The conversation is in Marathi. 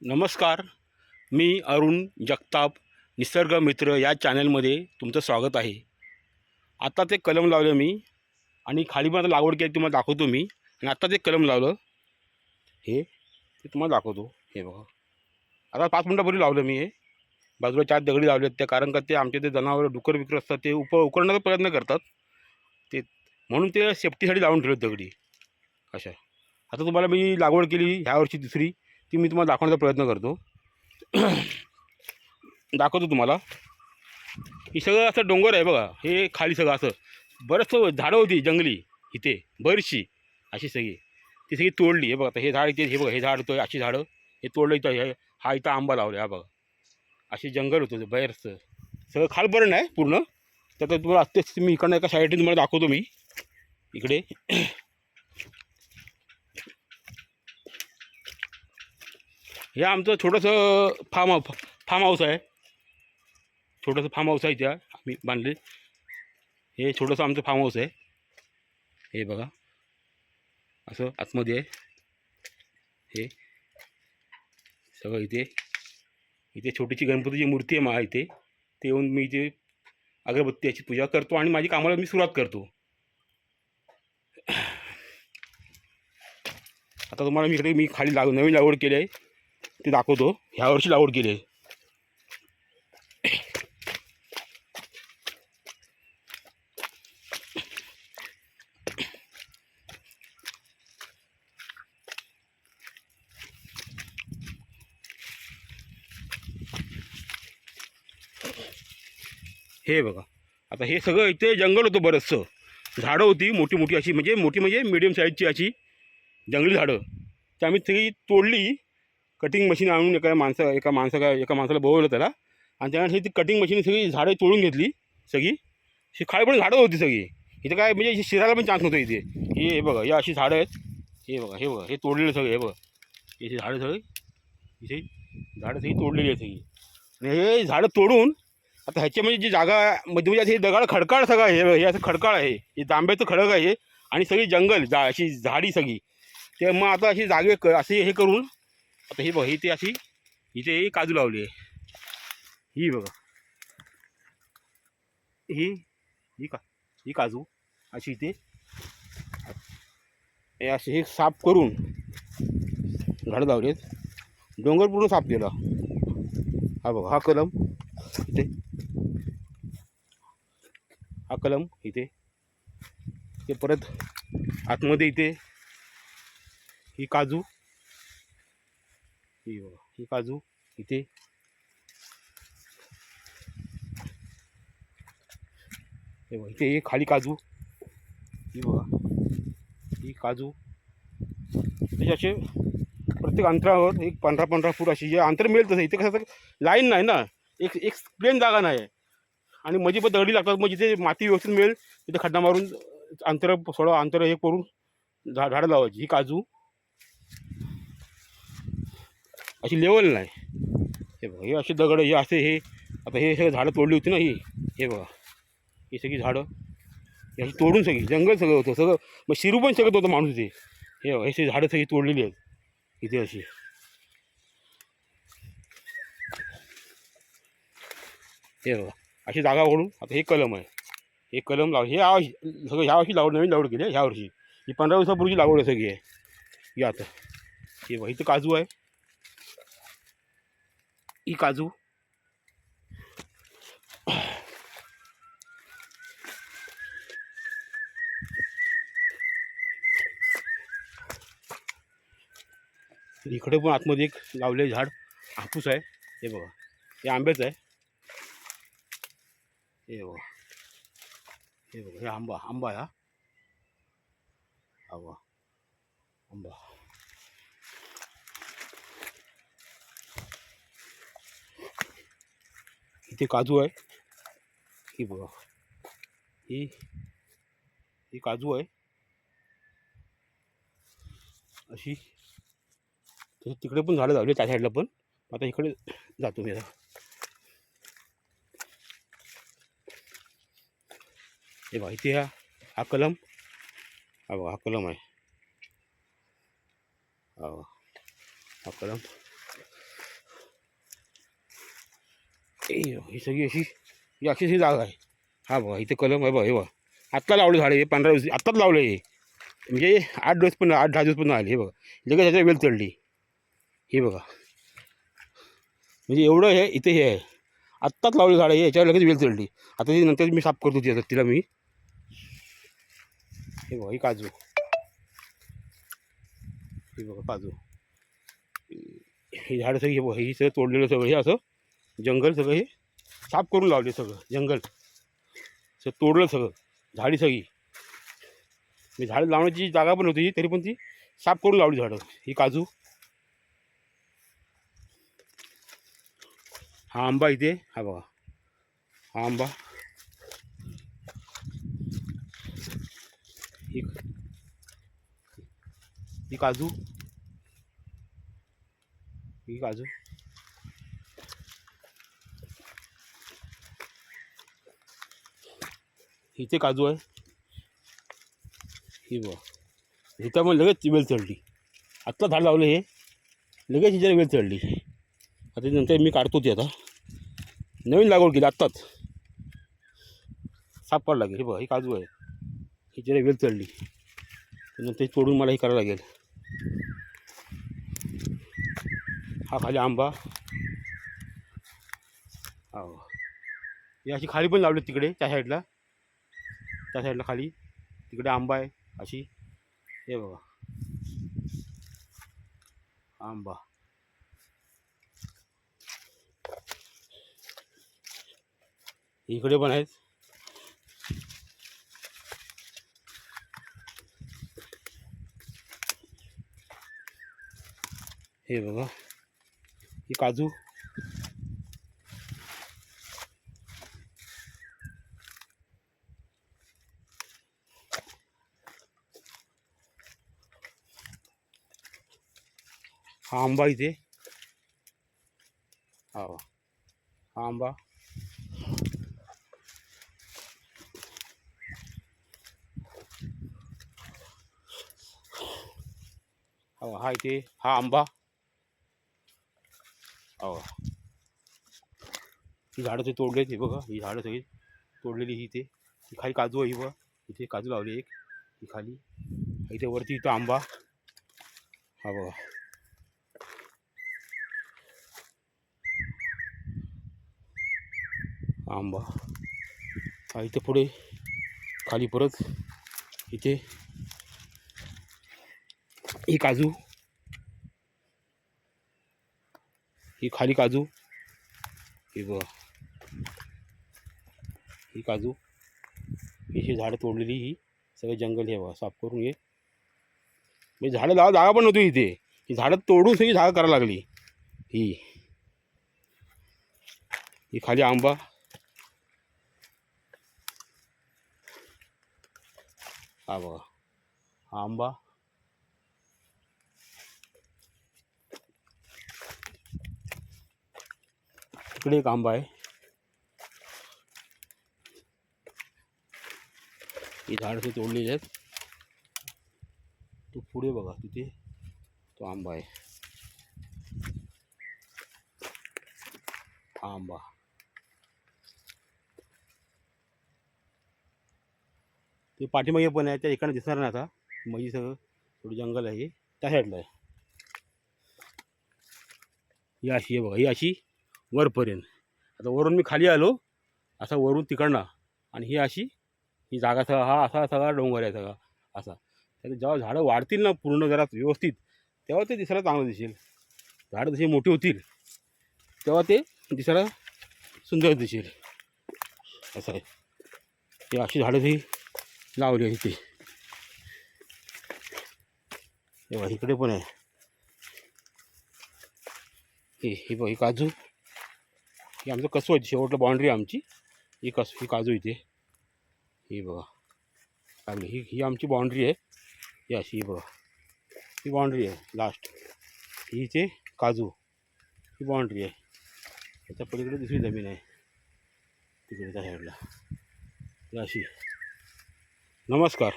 नमस्कार. मी अरुण जगताप निसर्ग मित्र या चॅनलमध्ये तुमचं स्वागत आहे. आता ते कलम लावलं मी आणि खाली पण आता लागवड केली तुम्हाला दाखवतो मी. आणि आता ते कलम लावलं हे ते तुम्हाला दाखवतो. हे बघा, आता 5 मिनिटापूर्वी लावलं मी. हे बाजूला 4 दगडी लावलेत त्या, कारण का ते आमचे ते जनावरं डुकर बिकर असतात ते उकरण्याचा प्रयत्न करतात ते, म्हणून ते सेफ्टीसाठी लावून ठेवलेत दगडी अशा. आता तुम्हाला मी लागवड केली ह्या वर्षी दुसरी, ती मी तुम्हाला दाखवण्याचा प्रयत्न करतो. दाखवतो तुम्हाला. ही सगळं असं डोंगर आहे बघा. हे खाली सगळं असं बरंचसं झाडं होती जंगली इथे बरीचशी अशी सगळी, ती सगळी तोडली. हे बघा आता हे झाड इथे, हे बघा हे झाड होतं अशी झाडं, हे तोडलं इथं. हा इथं आंबा लावला, हा बघा असे जंगल होतं बाहेरचं सगळं. खालपर्यंत आहे पूर्ण. तर तुम्हाला आत्ताच मी इकडनं एका साईडने तुम्हाला दाखवतो मी इकडे. हे आमचं छोटंसं फार्म हाऊस आहे. छोटंसं फार्म हाऊस आहे त्या आम्ही बांधले. हे छोटंसं आमचं फार्म हाऊस आहे. हे बघा असं आतमध्ये आहे. हे सगळं इथे इथे छोटीशी गणपतीची मूर्ती आहे मा इथे. ते येऊन मी इथे अगरबत्ती पूजा करतो आणि माझी कामाला मी सुरुवात करतो. आता तुम्हाला मी खाली नवीन लागवड केली आहे ते दाखवतो. ह्या वर्षी लागवड केली आहे. हे बघा, आता हे सगळं इथे जंगल होतं बरंचसं. झाडं होती मोठी मोठी अशी, म्हणजे मोठी म्हणजे मीडियम साईजची अशी जंगली झाडं. ते आम्ही सगळी तोडली. कटिंग मशीन आणून एका माणसाला बोलवलं त्याला, आणि त्यानंतर ती कटिंग मशीन सगळी झाडं तोडून घेतली सगळी. ही खाली पण झाडं होती सगळी. इथं काय म्हणजे शिरायला पण चान्स नव्हतं इथे. हे बघा हे अशी झाडं आहेत. हे बघा हे तोडलेलं सगळं. हे बघा हे झाडं सगळी, इथे झाडं सगळी तोडलेली आहे सगळी. आणि हे झाडं तोडून आता ह्याच्या म्हणजे जी जागा म्हणजे हे दगड खडकाळ सगळं आहे. हे असं खडकाळ आहे, हे तांब्याचं खडक आहे. आणि सगळी जंगल अशी झाडी सगळी. ते मग आता अशी असे हे करून आता हे बघा इथे अशी इथे काजू लावली आहे. ही बघा ही ही का ही काजू अशी इथे हे असे हे साफ करून झाडं लावलेत. डोंगर पूर्ण साफ केला. हा बघा हा कलम इथे, हा कलम इथे, ते परत आतमध्ये इथे ही काजू, ही बघा ही काजू इथे. हे बघा इथे हे खाली काजू, ही बघा ही काजू. त्याचे असे प्रत्येक अंतरावर एक 15-15 फूट अशी जे अंतर मिळेल तसं. इथे कसं लाईन नाही ना, एक प्लेन जागा नाही आहे. आणि मध्ये पण दगडी लागतात. मग जिथे माती व्यवस्थित मिळेल तिथे खड्डा मारून अंतर हे करून झाडं लावायची. ही काजू अशी लेवल नाही. हे बघा हे असे दगड, हे असे हे आता हे सगळं झाडं तोडली होती ना ही. हे बघा ही सगळी झाडं ही अशी तोडून सगळी जंगल सगळं होतं सगळं. मग शिरू पण शकत होतं माणूस इथे. हे बघा हे सगळी झाडं सगळी तोडलेली आहेत इथे अशी. हे बघा अशी जागा ओढून आता हे कलम आहे. हे कलम लाव हे सगळं ह्या वर्षी नवीन लागवड केली आहे ह्या वर्षी. ही 15 दिवसापूर्वी लागवड आहे सगळी आहे ही. आता हे बघा इथं काजू आहे. ही काजू इकडे पण आतमध्ये एक लावले झाड हापूस आहे. हे बघा हे आंब्याचं आहे. हे बघा हे आंबा हा बघा आंबा. इथे काजू आहे. ही बघा ही काजू आहे अशी. तिकडे पण झाडं लावली त्या साईडला पण. आता इकडे जातो मी. हे बघा इथे हा कलम, हा बघा हा कलम आहे. हा कलम ही सगळी अशी ही अशी जागा आहे. हा बघा इथे कलम आहे बघा. हे बघा आत्ता लावले झाडे, हे 15-20 आत्ताच लावलं हे, म्हणजे 8 दिवस पण 8-10 दिवस पण आले. हे बघा लगेच ह्याच्या वेल चढली. हे बघा म्हणजे एवढं हे इथे हे आहे, आत्ताच लावले झाडं हे, याच्यावर लगेच वेल चढली. आता ती नंतर मी साफ करतो ती, आता तिला मी. हे बघा ही काजू, हे बघा काजू, हे झाडं सगळी. हे बघा ही सगळं तोडलेलं सगळं, हे असं जंगल सगळं हे साफ करून लावले. सगळं जंगल सगळं तोडलं, सगळं झाडी सगळी. मी झाडं लावण्याची जागा पण होती तरी पण ती साफ करून लावली झाडं. ही काजू, हा आंबा इथे, हा बघा हा आंबा, ही काजू, ही काजू, इथे काजू आहे. ही बघा इथं मग लगेच वेल चढली. आत्ता झाड लावलं हे, लगेच हिच्याला वेल चढली. आता नंतर मी काढतो ती, आता नवीन लागवड केली आत्ताच, साफ करावं लागेल. हे बघा ही काजू आहे, हिच्याला वेल चढली, नंतर तोडून मला हे करावं लागेल. हा खाली आंबा, हो ही अशी खाली पण लावली तिकडे, त्या साईडला खाली तिकडे आंबा आहे अशी. हे बघा आंबा, इकडे पण आहेत. हे बघा ही काजू, हा आंबा इथे, हा आंबा, हा इथे हा आंबा, ही झाडं ते तोडले. हे बघा ही झाडं सगळी तोडलेली. ही इथे ही खाली काजू आहे. ही बघा इथे काजू लावली एक, ही खाली, इथे वरती इथं आंबा, हा बघा आंबा, हा इथे पुढे खाली परत इथे ही काजू, ही खाली काजू, ही बघा ही काजू, ही झाडं तोडलेली. ही सगळे जंगल हे बघा साफ करून घे. म्हणजे झाडं लावा जागा पण नव्हती इथे, ही झाडं तोडून सगळी जागा करायला लागली. ही खाली आंबा, हा बघा हा आंबा, इकडे एक आंबा आहे. ही झाडं ते तोडलेली आहेत. तो पुढे बघा तिथे तो आंबा आहे, हा आंबा. ते पाठीमागे पण आहे, त्या एकाने दिसणार नाही आता, म्हणजे सगळं थोडं जंगल आहे त्या साईडला आहे. ही अशी आहे बघा, ही अशी वरपर्यंत. आता वरून मी खाली आलो असा वरून तिकडनं, आणि ही अशी ही जागा सगळा हा असा सगळा डोंगर आहे सगळा असा. तर जेव्हा झाडं वाढतील ना पूर्ण जरा व्यवस्थित, तेव्हा ते दिसायला चांगलं दिसेल. झाडं जशी मोठी होतील तेव्हा ते दिसायला सुंदर दिसेल, असं आहे. हे अशी झाडं ही लावली आहे इथे. तेव्हा इकडे पण आहे ही बघ ही काजू, ही आमचं कसं आहे शेवटलं बाउंड्री आमची. ही ही काजू इथे, ही बघा लागली. ही आमची बाउंड्री आहे. ही अशी बघा ही बाउंड्री आहे लास्ट. ही इथे काजू, ही बाउंड्री आहे. त्याच्या पलीकडे दुसरी जमीन आहे तिकडे त्या साईडला. ही अशी. नमस्कार.